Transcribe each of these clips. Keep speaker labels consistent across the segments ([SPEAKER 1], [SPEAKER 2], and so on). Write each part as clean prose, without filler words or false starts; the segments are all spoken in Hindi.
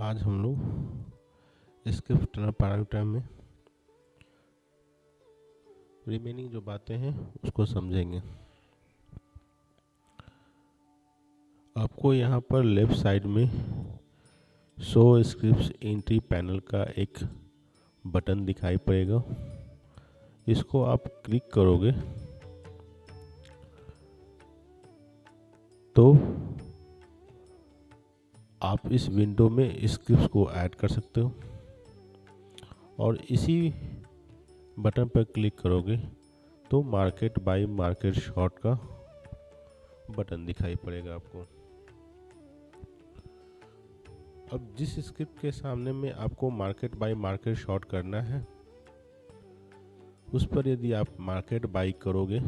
[SPEAKER 1] आज हम लोग स्क्रिप्ट पैरामीटर में रिमेनिंग जो बातें हैं उसको समझेंगे। आपको यहाँ पर लेफ्ट साइड में शो स्क्रिप्ट्स एंट्री पैनल का एक बटन दिखाई पड़ेगा। इसको आप क्लिक करोगे तो आप इस विंडो में स्क्रिप्ट्स को ऐड कर सकते हो और इसी बटन पर क्लिक करोगे तो मार्केट बाय मार्केट शॉर्ट का बटन दिखाई पड़ेगा आपको। अब जिस स्क्रिप्ट के सामने में आपको मार्केट बाय मार्केट शॉर्ट करना है उस पर यदि आप मार्केट बाय करोगे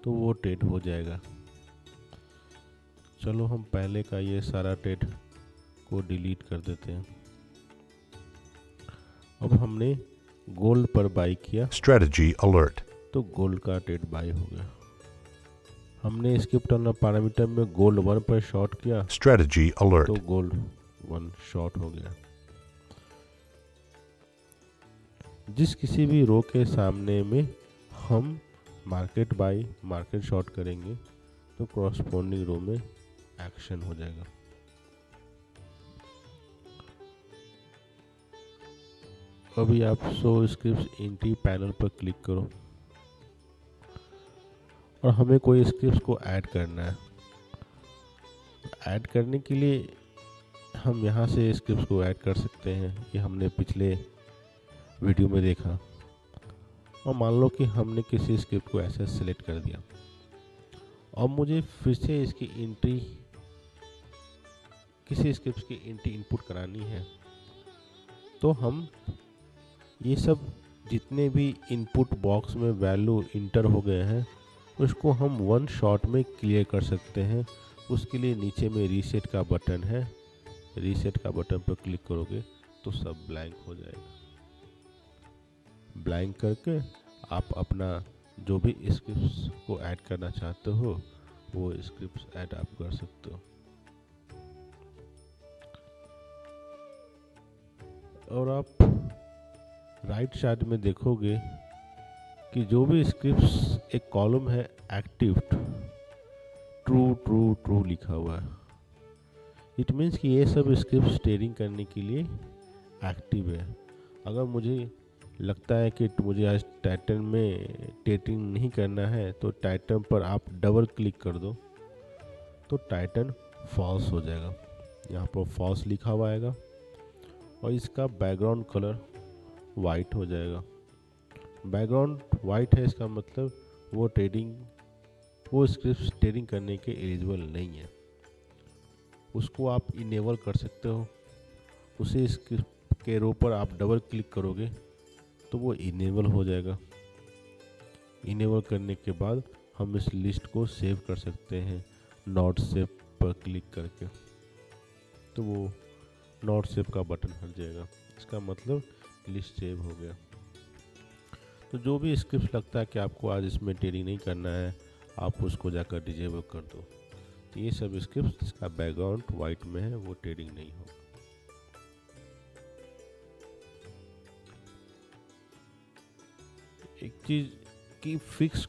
[SPEAKER 1] तो वो ट्रेड हो जाएगा। चलो हम पहले का ये सारा ट्रेड को डिलीट कर देते हैं। अब हमने गोल्ड पर बाय किया
[SPEAKER 2] Strategy alert.
[SPEAKER 1] तो गोल्ड का ट्रेड बाय हो गया। हमने स्क्रिप्ट पैरामीटर में गोल्ड 1 पर शॉर्ट किया
[SPEAKER 2] Strategy alert.
[SPEAKER 1] तो गोल्ड 1 शॉर्ट हो गया। जिस किसी भी रो के सामने में हम मार्केट बाय मार्केट शॉर्ट करेंगे तो कॉरस्पॉन्डिंग रो में एक्शन हो जाएगा। अभी आप शो स्क्रिप्ट्स एंट्री पैनल पर क्लिक करो और हमें कोई स्क्रिप्ट्स को ऐड करना है। ऐड करने के लिए हम यहाँ से स्क्रिप्ट्स को ऐड कर सकते हैं। ये हमने पिछले वीडियो में देखा। और मान लो कि हमने किसी स्क्रिप्ट को ऐसे सेलेक्ट कर दिया और मुझे फिर से इसकी एंट्री किसी स्क्रिप्ट की एंट्री इनपुट करानी है तो हम ये सब जितने भी इनपुट बॉक्स में वैल्यू इंटर हो गए हैं उसको हम वन शॉट में क्लियर कर सकते हैं। उसके लिए नीचे में रीसेट का बटन है। रीसेट का बटन पर क्लिक करोगे तो सब ब्लैंक हो जाएगा। ब्लैंक करके आप अपना जो भी स्क्रिप्ट्स को ऐड करना चाहते हो वो स्क्रिप्ट्स ऐड आप कर सकते हो। और आप राइट साइड में देखोगे कि जो भी स्क्रिप्ट्स एक कॉलम है एक्टिव ट्रू ट्रू ट्रू लिखा हुआ है। इट मीन्स कि ये सब स्क्रिप्ट्स ट्रेडिंग करने के लिए एक्टिव है। अगर मुझे लगता है कि मुझे आज टाइटन में ट्रेडिंग नहीं करना है तो टाइटन पर आप डबल क्लिक कर दो तो टाइटन फॉल्स हो जाएगा। यहाँ पर फॉल्स लिखा हुआ आएगा और इसका बैकग्राउंड कलर वाइट हो जाएगा। बैकग्राउंड वाइट है इसका मतलब वो स्क्रिप्ट्स ट्रेडिंग करने के एलिजिबल नहीं है। उसको आप इनेबल कर सकते हो। उसी स्क्रिप्ट के रो पर आप डबल क्लिक करोगे तो वो इनेबल हो जाएगा। इनेबल करने के बाद हम इस लिस्ट को सेव कर सकते हैं नॉट सेव पर क्लिक करके। तो वो नॉट सेव का बटन हट जाएगा। इसका मतलब लिस्ट सेव हो गया। तो जो भी स्क्रिप्ट लगता है कि आपको आज इसमें ट्रेडिंग नहीं करना है आप उसको जाकर डिजेबल कर दो। तो ये सब स्क्रिप्ट जिसका बैकग्राउंड वाइट में है वो ट्रेडिंग नहीं होगा। एक चीज की फिक्स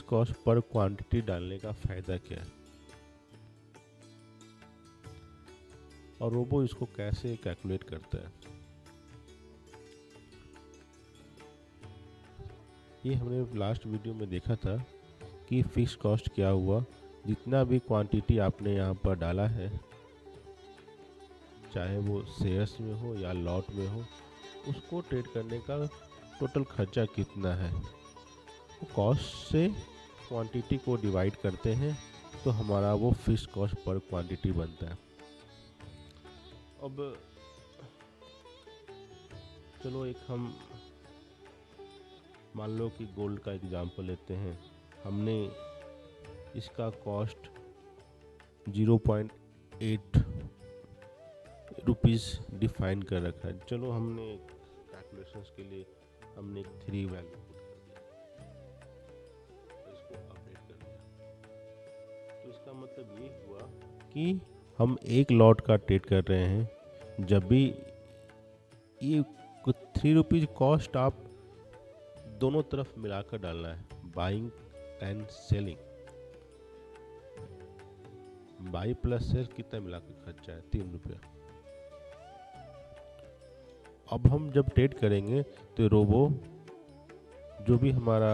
[SPEAKER 1] कॉस्ट पर क्वांटिटी डालने का फायदा क्या है और रोबो इसको कैसे कैलकुलेट करता है ये हमने लास्ट वीडियो में देखा था कि फिक्स कॉस्ट क्या हुआ। जितना भी क्वांटिटी आपने यहाँ पर डाला है चाहे वो शेयर्स में हो या लॉट में हो उसको ट्रेड करने का टोटल खर्चा कितना है वो कॉस्ट से क्वांटिटी को डिवाइड करते हैं तो हमारा वो फिक्स कॉस्ट पर क्वांटिटी बनता है। अब चलो एक हम मान लो कि गोल्ड का एग्जांपल लेते हैं। हमने इसका कॉस्ट 0.8 रुपीज़ डिफाइन कर रखा है। चलो हमने कैलकुलेशंस के लिए हमने 3 वैल्यू इसको अपडेट कर दिया। तो इसका मतलब ये हुआ कि हम एक लॉट का ट्रेड कर रहे हैं, जब भी ये 3 रुपीज़ कॉस्ट आप दोनों तरफ मिलाकर डालना है, buying and selling. Buy plus sell कितना मिलाकर खर्चा है? 3 रुपया। अब हम जब ट्रेड करेंगे तो रोबो जो भी हमारा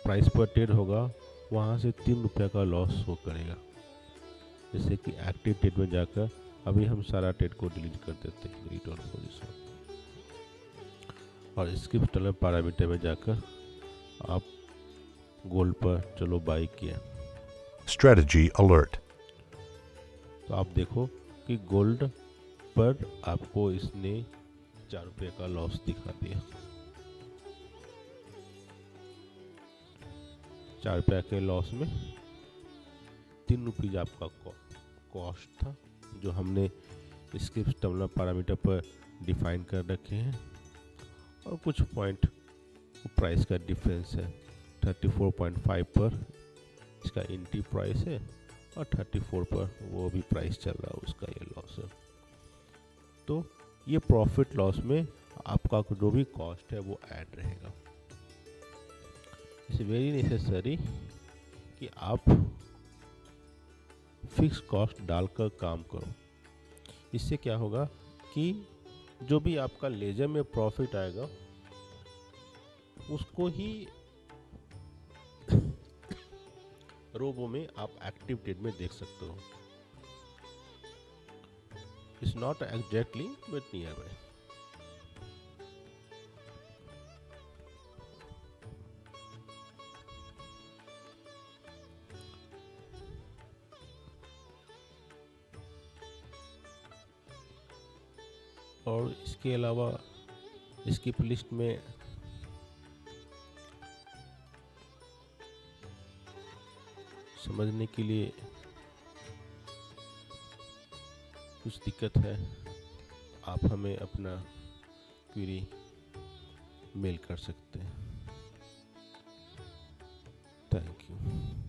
[SPEAKER 1] प्राइस पर ट्रेड होगा वहाँ से 3 रुपया का लॉस शो करेगा। जैसे कि एक्टिव ट्रेड में जाकर अभी हम सारा ट्रेड को डिलीट कर देते हैं, रिटर्न पोजीशन, और स्किप टनल पैरामीटर में जाकर आप गोल्ड पर चलो बाई किया।
[SPEAKER 2] Strategy alert.
[SPEAKER 1] तो आप देखो कि गोल्ड पर आपको इसने 4 रुपये का लॉस दिखा दिया। 4 रुपये के लॉस में 3 रुपीज़ आपका कॉस्ट था, जो हमने स्किप टनल पैरामीटर पर डिफाइन कर रखे हैं, और कुछ पॉइंट प्राइस का डिफरेंस है। 34.5 पर इसका एंट्री प्राइस है और 34 पर वो भी प्राइस चल रहा है, उसका ये लॉस है। तो ये प्रॉफिट लॉस में आपका जो भी कॉस्ट है वो ऐड रहेगा। इट्स वेरी नेसेसरी कि आप फिक्स कॉस्ट डालकर काम करो। इससे क्या होगा कि जो भी आपका लेजर में प्रॉफिट आएगा उसको ही रोबो में आप एक्टिव ट्रेड में देख सकते हो। It's not exactly but near by. और इसके अलावा इसकी लिस्ट में समझने के लिए कुछ दिक्कत है, आप हमें अपना क्वेरी मेल कर सकते हैं। Thank you.